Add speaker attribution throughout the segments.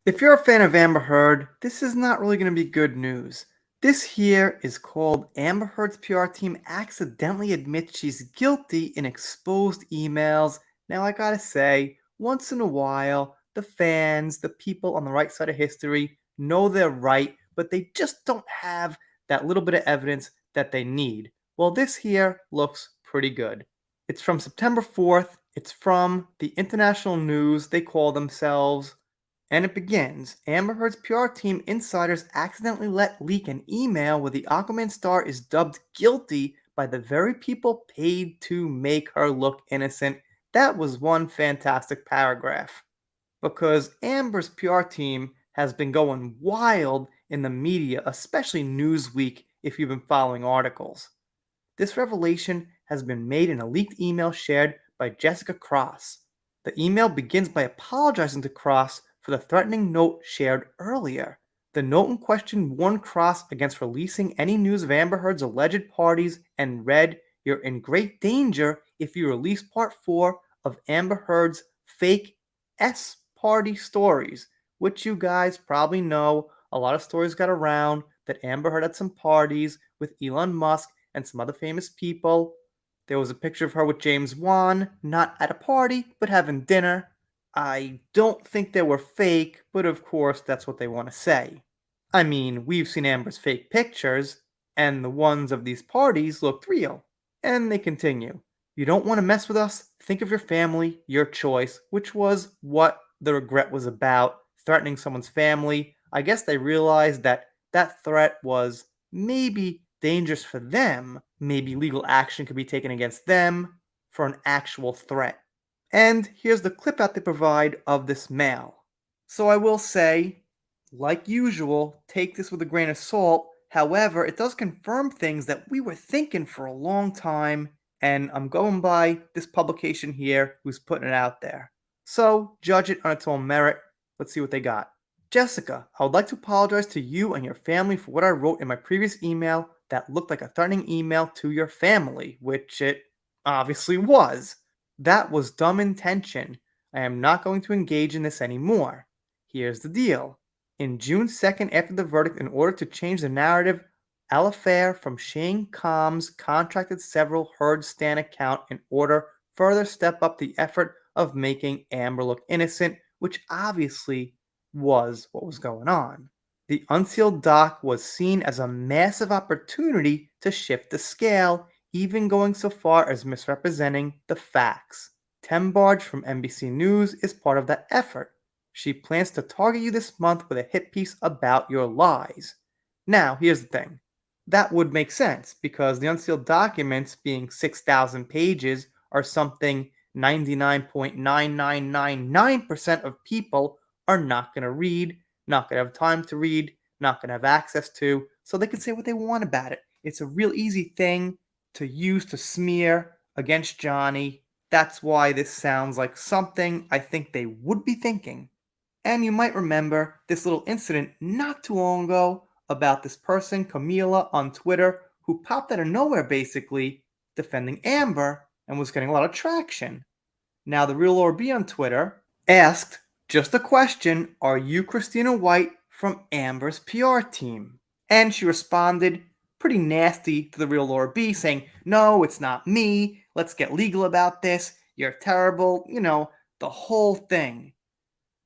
Speaker 1: If you're a fan of Amber Heard, this is not really going to be good news. This here is called Amber Heard's PR team accidentally admits she's guilty in exposed emails. Now, I gotta say, once in a while, the fans, the people on the right side of history, know they're right, but they just don't have that little bit of evidence that they need. Well, this here looks pretty good. It's from September 4th. It's from the international news. They call themselves, and it begins. Amber Heard's PR team insiders accidentally let leak an email where the Aquaman star is dubbed guilty by the very people paid to make her look innocent. That was one fantastic paragraph. Because Amber's PR team has been going wild in the media, especially Newsweek, if you've been following articles. This revelation has been made in a leaked email shared by Jessica Cross. The email begins by apologizing to Cross for the threatening note shared earlier. The note in question warned Cross against releasing any news of Amber Heard's alleged parties and read, "You're in great danger if you release part 4 of Amber Heard's fake S party stories," which you guys probably know. A lot of stories got around that Amber Heard had some parties with Elon Musk and some other famous people. There was a picture of her with James Wan, not at a party, but having dinner. I don't think they were fake, but of course that's what they want to say. I mean, we've seen Amber's fake pictures, and the ones of these parties looked real. And they continue. "You don't want to mess with us? Think of your family, your choice," which was what the regret was about, threatening someone's family. I guess they realized that that threat was maybe dangerous for them. Maybe legal action could be taken against them for an actual threat. And here's the clip out they provide of this mail. So I will say, like usual, take this with a grain of salt. However, it does confirm things that we were thinking for a long time, and I'm going by this publication here who's putting it out there. So judge it on its own merit. Let's see what they got. "Jessica, I would like to apologize to you and your family for what I wrote in my previous email that looked like a threatening email to your family," which it obviously was. "That was dumb intention. I am not going to engage in this anymore. Here's the deal. In June 2nd, after the verdict, in order to change the narrative, Alafair from Shane Combs contracted several Heard Stan account in order further step up the effort of making Amber look innocent," which obviously was what was going on. "The unsealed doc was seen as a massive opportunity to shift the scale, even going so far as misrepresenting the facts. Tembarge from NBC News is part of that effort. She plans to target you this month with a hit piece about your lies." Now, here's the thing. That would make sense because the unsealed documents, being 6,000 pages, are something 99.9999% of people are not going to read, not going to have time to read, not going to have access to, so they can say what they want about it. It's a real easy thing to use to smear against Johnny. That's why this sounds like something I think they would be thinking. And you might remember this little incident not too long ago about this person, Camila, on Twitter, who popped out of nowhere basically defending Amber and was getting a lot of traction. Now, the real Laura B on Twitter asked just a question: "Are you Christina White from Amber's PR team?" And she responded pretty nasty to the real Laura B, saying, "No, it's not me. Let's get legal about this. You're terrible." The whole thing.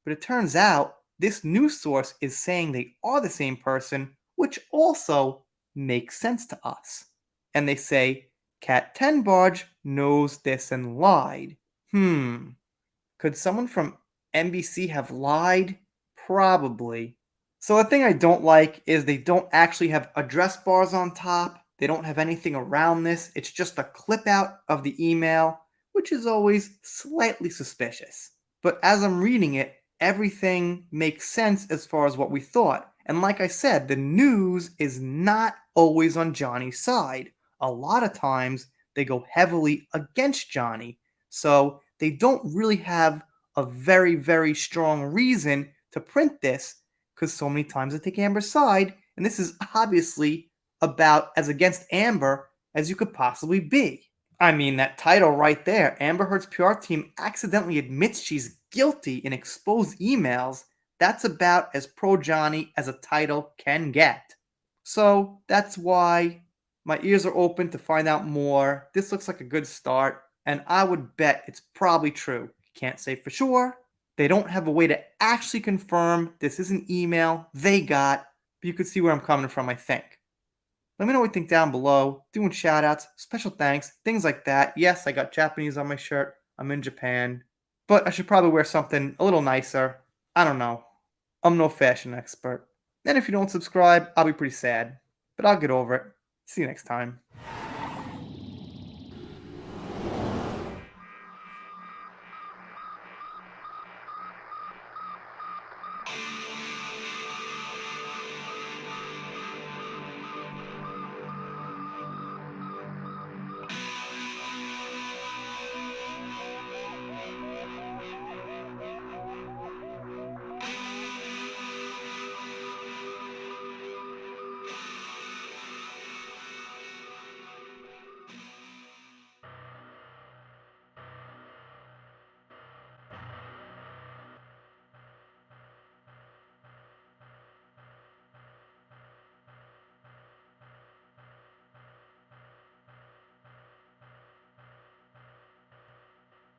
Speaker 1: But it turns out this news source is saying they are the same person, which also makes sense to us. And they say, "Cat Tenbarge knows this and lied." Could someone from NBC have lied? Probably. So the thing I don't like is they don't actually have address bars on top. They don't have anything around this. It's just a clip out of the email, which is always slightly suspicious. But as I'm reading it, everything makes sense as far as what we thought. And like I said, the news is not always on Johnny's side. A lot of times they go heavily against Johnny. So they don't really have a very, very strong reason to print this because so many times they take Amber's side. And this is obviously about as against Amber as you could possibly be. I mean, that title right there, Amber Heard's PR team accidentally admits she's guilty in exposed emails. That's about as pro Johnny as a title can get. So that's why my ears are open to find out more. This looks like a good start, and I would bet it's probably true. Can't say for sure. They don't have a way to actually confirm this is an email they got, but you could see where I'm coming from, I think. Let me know what you think down below. Doing shout outs, special thanks, things like that. Yes, I got Japanese on my shirt. I'm in Japan. But I should probably wear something a little nicer. I don't know. I'm no fashion expert. And if you don't subscribe, I'll be pretty sad. But I'll get over it. See you next time.